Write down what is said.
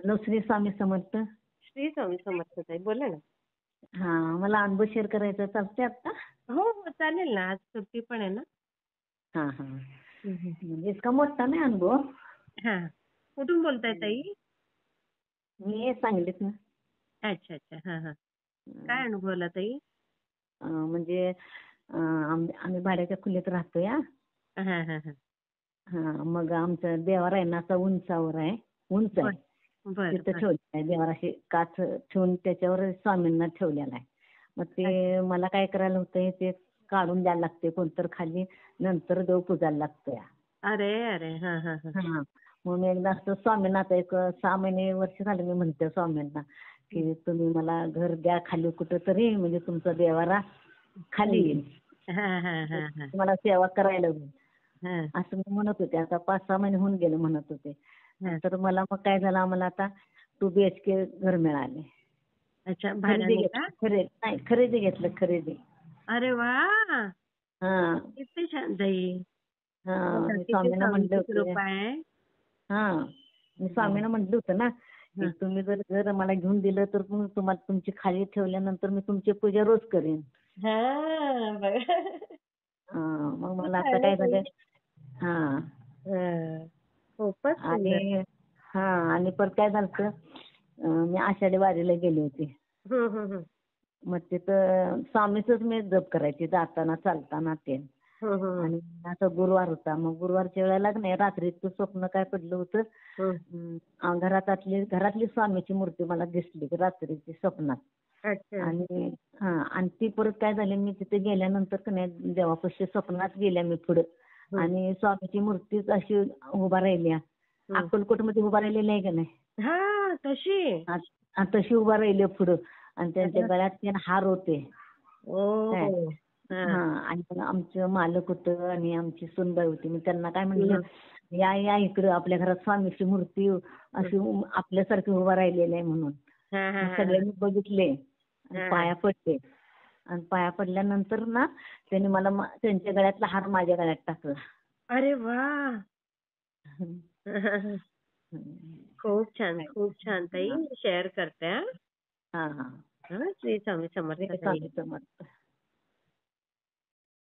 Hello, Shri Swami Samarth. Shri Swami Samarth ताई, बोला ना. हा, मला अनुभव शेअर करायचा चालते आता. हो हो, चालेल ना. आज सुट्टी पण आहे ना. हा हा. हम्म. म्हणजे इतका मोठा नाही अनुभव. हा. कुठून बोलताय ताई? मी सांगलीत ना. अच्छा अच्छा. हा हा. काय अनुभवला ताई? म्हणजे आम्ही भाड्याच्या खोलीत राहतो या. हा हा हा. हा, मग आमचं देवार आहे ना, असा उंचावर आहे, उंच बर आहे. बर तिथं बर. ठेवलेलं आहे देवार, अशी काच ठेवून त्याच्यावर स्वामींना ठेवलेला आहे. मग ते मला काय करायला होतंय, ते काढून द्यायला लागते कोणतर खाली, नंतर देव पूजायला लागतोय. अरे अरे. हा हा हा. हा, मग मी एकदा असं स्वामींना, आता एक 6 महिने वर्ष झाले मी म्हणते स्वामींना की तुम्ही मला घर द्या खाली कुठं तरी, म्हणजे तुमचा देवारा खाली येईल, हा हा हा हा. मला सेवा करायला होईल, हा असं मी म्हणत होते. आता 5-6 महिने होऊन गेले म्हणत होते. हा. तर मला मग काय झालं, आम्हाला आता 2 BHK घर मिळाले. अच्छा, खरेदी भाड्याने का? घेतलं, खरेदी घेतलं, खरेदी. अरे वा, हा किती छान ताई. हा. बघा, मी किती स्वामींना म्हटलं स्वामींची होते. कृपा आहे. हा, मी स्वामींना म्हटलं होतं ना की हा. तुम्ही जर घर मला घेऊन दिलं तर मग तुम्हाला तुमची खाली ठेवल्यानंतर मी तुमची पूजा रोज करेन. हा, बघा. हा, मग किती मला आता छान आहे काय ताई. झालं. हा, हा. खूपच सुंदर. आणि हा, आणि परत काय झालं, मी आषाढी वारीला गेले होते. हम्म. मग तिथं स्वामीचंच मी जप करायचे, जाताना चालताना ते. हम्म. आणि आता गुरुवार होता, मग गुरुवारच्या वेळेला नाही, रात्रीचं स्वप्न काय पडलं होतं, घरातली स्वामीची मूर्ती मला दिसली रात्रीची स्वप्नात. अच्छा. आणि हा, आणि ती परत काय झाली, मी तिथे गेल्यानंतर का नाही, देवापाशी स्वप्नात गेल्या मी पुढे, आणि स्वामीची मूर्तीच अशी उभा राहिली, अक्कलकोटमध्ये उभा राहिलेली आहे का नाही, हा, तशी. तशी उभा राहिली पुढं. आणि त्यांच्या अरे. गळ्यात 3 हार होते. काय, ओ. हा, हा. आणि आमचं मालक होतं आणि आमची सुनबाई होती. मी त्यांना काय म्हटलं, हम्म. या इकडं, आपल्या घरात स्वामीची मूर्ती अशी आपल्यासारखी उभा राहिलेली आहे म्हणून. हा हा मग हा सगळ्यांनी बघितले आणि हा. पाया पडले. आणि पाया पडल्यानंतर ना, त्यांनी मला त्यांच्या गळ्यातला हार माझ्या गळ्यात टाकला. अरे वा. खूप छान, खूप छान ताई. शेअर करते. हा हा. हा, श्री स्वामी समर्थ ताई. स्वामी समर्थ.